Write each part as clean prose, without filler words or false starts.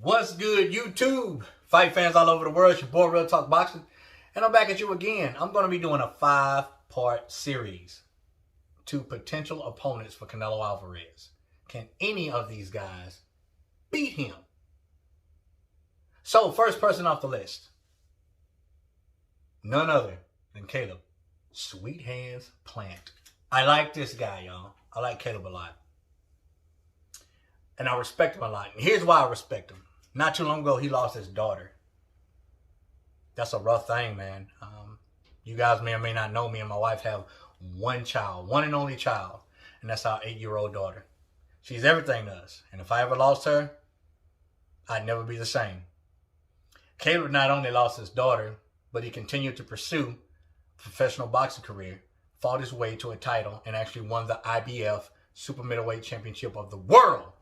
What's good, YouTube? Fight fans all over the world. It's your boy, Real Talk Boxing. And I'm back at you again. I'm going to be doing a 5-part series to potential opponents for Canelo Alvarez. Can any of these guys beat him? So, first person off the list. None other than Caleb Sweet Hands Plant. I like this guy, y'all. I like Caleb a lot. And I respect him a lot. And here's why I respect him. Not too long ago, he lost his daughter. That's a rough thing, man. You guys may or may not know, me and my wife have one child, one and only child. And that's our 8-year-old daughter. She's everything to us. And if I ever lost her, I'd never be the same. Caleb not only lost his daughter, but he continued to pursue a professional boxing career, fought his way to a title, and actually won the IBF Super Middleweight Championship of the world.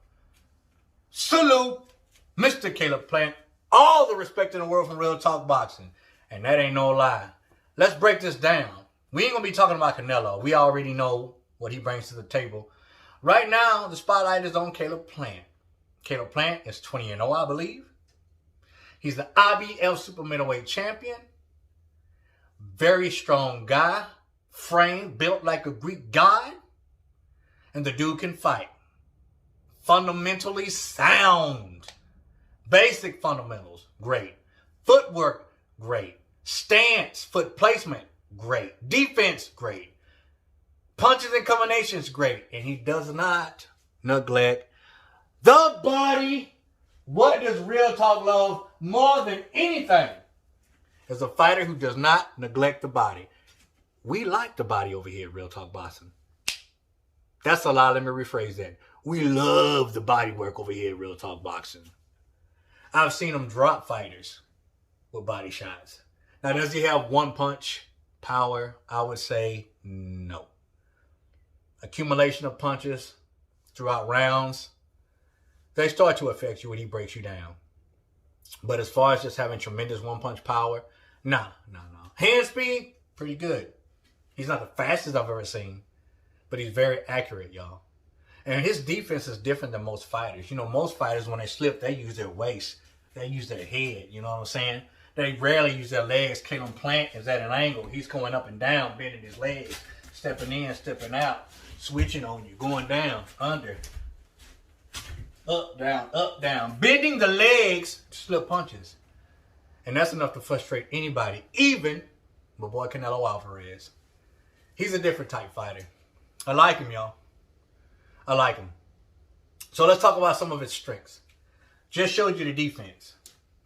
Salute, Mr. Caleb Plant. All the respect in the world from Real Talk Boxing. And that ain't no lie. Let's break this down. We ain't going to be talking about Canelo. We already know what he brings to the table. Right now, the spotlight is on Caleb Plant. Caleb Plant is 20-0, I believe. He's the IBF Super Middleweight Champion. Very strong guy. Frame, built like a Greek god. And the dude can fight. Fundamentally sound. Basic fundamentals, great. Footwork, great. Stance, foot placement, great. Defense, great. Punches and combinations, great. And he does not neglect the body. What does Real Talk love more than anything? Is a fighter who does not neglect the body. We like the body over here at Real Talk Boxing. That's a lie. Let me rephrase that. We love the body work over here at Real Talk Boxing. I've seen him drop fighters with body shots. Now, does he have one punch power? I would say no. Accumulation of punches throughout rounds, they start to affect you when he breaks you down. But as far as just having tremendous one-punch power, no. Hand speed, pretty good. He's not the fastest I've ever seen, but he's very accurate, y'all. And his defense is different than most fighters. You know, most fighters, when they slip, they use their waist. They use their head, you know what I'm saying? They rarely use their legs. Caleb Plant is at an angle. He's going up and down, bending his legs, stepping in, stepping out, switching on you, going down, under, up, down, bending the legs to slip punches. And that's enough to frustrate anybody, even my boy Canelo Alvarez. He's a different type fighter. I like him, y'all. I like him. So let's talk about some of his strengths. Just showed you the defense.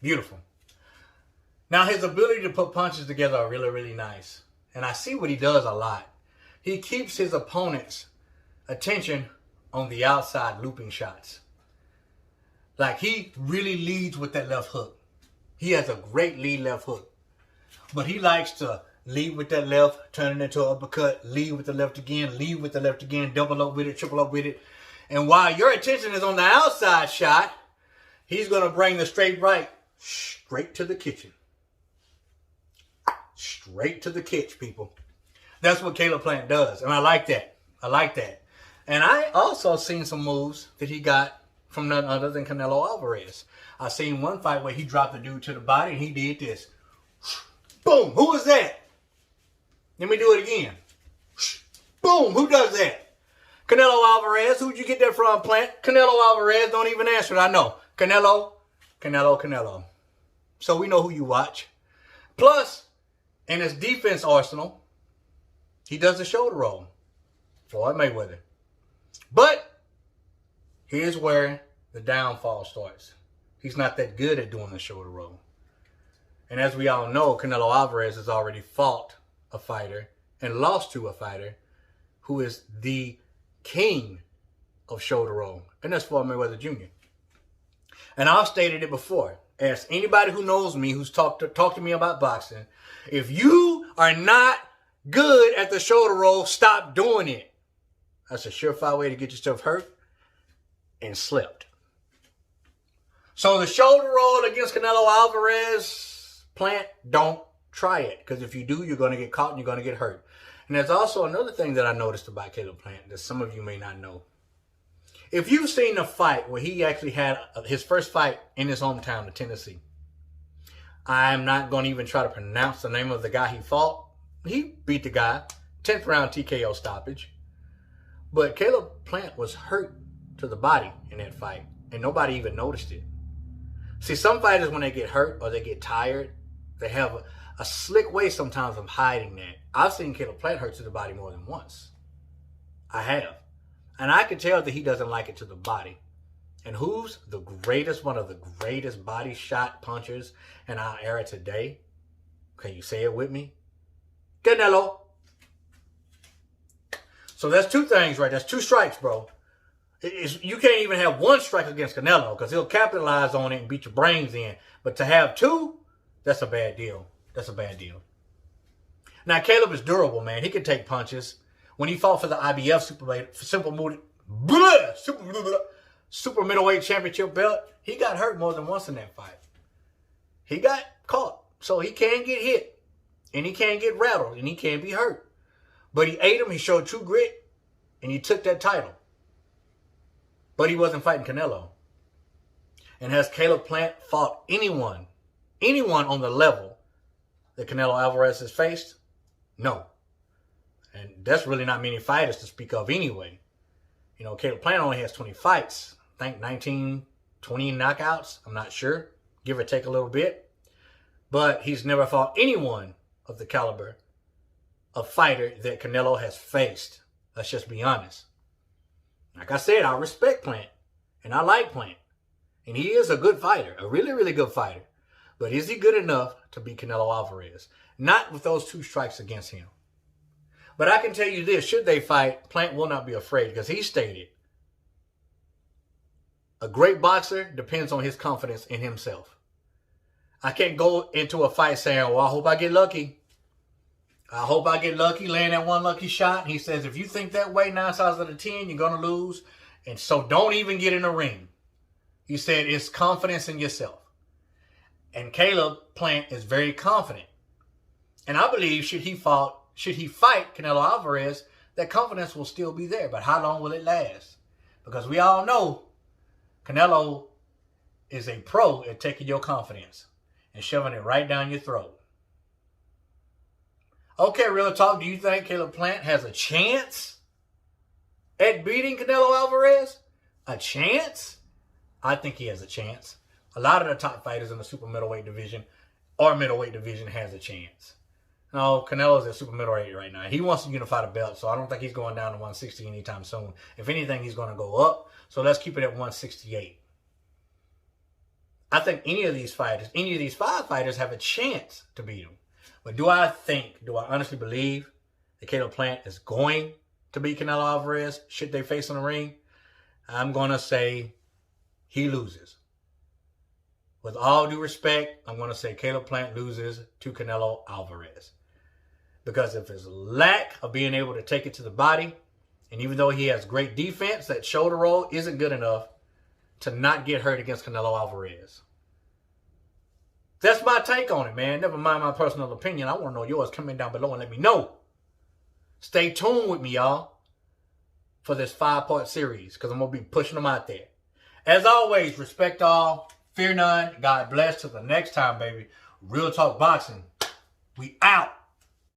Beautiful. Now his ability to put punches together are really, really nice. And I see what he does a lot. He keeps his opponent's attention on the outside looping shots. Like he really leads with that left hook. He has a great lead left hook. But he likes to lead with that left, turn it into an uppercut, lead with the left again, lead with the left again, double up with it, triple up with it. And while your attention is on the outside shot, he's going to bring the straight right straight to the kitchen. Straight to the kitchen, people. That's what Caleb Plant does. And I like that. I like that. And I also seen some moves that he got from none other than Canelo Alvarez. I seen one fight where he dropped the dude to the body and he did this. Boom. Who was that? Let me do it again. Boom. Who does that? Canelo Alvarez. Who'd you get that from, Plant? Canelo Alvarez. Don't even answer it. I know. Canelo. So we know who you watch. Plus, in his defense arsenal, he does the shoulder roll. Floyd Mayweather. But here's where the downfall starts. He's not that good at doing the shoulder roll. And as we all know, Canelo Alvarez has already fought a fighter and lost to a fighter who is the king of shoulder roll. And that's Floyd Mayweather Jr. And I've stated it before. Ask anybody who knows me, who's talked to me about boxing. If you are not good at the shoulder roll, stop doing it. That's a surefire way to get yourself hurt and slipped. So the shoulder roll against Canelo Alvarez, Plant, don't try it. Because if you do, you're going to get caught and you're going to get hurt. And there's also another thing that I noticed about Caleb Plant that some of you may not know. If you've seen the fight where he actually had his first fight in his hometown of Tennessee, I'm not going to even try to pronounce the name of the guy he fought. He beat the guy, 10th round TKO stoppage. But Caleb Plant was hurt to the body in that fight, and nobody even noticed it. See, some fighters, when they get hurt or they get tired, they have a slick way sometimes of hiding that. I've seen Caleb Plant hurt to the body more than once. I have. And I can tell that he doesn't like it to the body. And who's the greatest, one of the greatest body shot punchers in our era today? Can you say it with me? Canelo. So that's two things, right? That's two strikes, bro. You can't even have one strike against Canelo because he'll capitalize on it and beat your brains in. But to have two, that's a bad deal. That's a bad deal. Now, Caleb is durable, man. He can take punches. When he fought for the IBF super middleweight championship belt, he got hurt more than once in that fight. He got caught. So he can get hit. And he can get rattled. And he can be hurt. But he ate him. He showed true grit. And he took that title. But he wasn't fighting Canelo. And has Caleb Plant fought anyone on the level that Canelo Alvarez has faced? No. And that's really not many fighters to speak of anyway. You know, Caleb Plant only has 20 fights. I think 19, 20 knockouts. I'm not sure. Give or take a little bit. But he's never fought anyone of the caliber of fighter that Canelo has faced. Let's just be honest. Like I said, I respect Plant. And I like Plant. And he is a good fighter. A really, really good fighter. But is he good enough to beat Canelo Alvarez? Not with those two strikes against him. But I can tell you this. Should they fight, Plant will not be afraid. Because he stated, a great boxer depends on his confidence in himself. I can't go into a fight saying, well, I hope I get lucky. I hope I get lucky, land that one lucky shot. He says, if you think that way, 9 times out of 10, you're going to lose. And so don't even get in the ring. He said, it's confidence in yourself. And Caleb Plant is very confident. And I believe should he fight Canelo Alvarez, that confidence will still be there. But how long will it last? Because we all know Canelo is a pro at taking your confidence and shoving it right down your throat. Okay, real talk. Do you think Caleb Plant has a chance at beating Canelo Alvarez? A chance? I think he has a chance. A lot of the top fighters in the super middleweight division or middleweight division has a chance. No, Canelo's at super middleweight right now. He wants to unify the belt, so I don't think he's going down to 160 anytime soon. If anything, he's going to go up. So let's keep it at 168. I think any of these 5 fighters have a chance to beat him. But do I honestly believe that Caleb Plant is going to beat Canelo Alvarez should they face in the ring? I'm going to say he loses. With all due respect, I'm going to say Caleb Plant loses to Canelo Alvarez. Because of his lack of being able to take it to the body, and even though he has great defense, that shoulder roll isn't good enough to not get hurt against Canelo Alvarez. That's my take on it, man. Never mind my personal opinion. I want to know yours. Comment down below and let me know. Stay tuned with me, y'all, for this 5-part series, because I'm going to be pushing them out there. As always, respect all, fear none, God bless. Till the next time, baby. Real Talk Boxing. We out.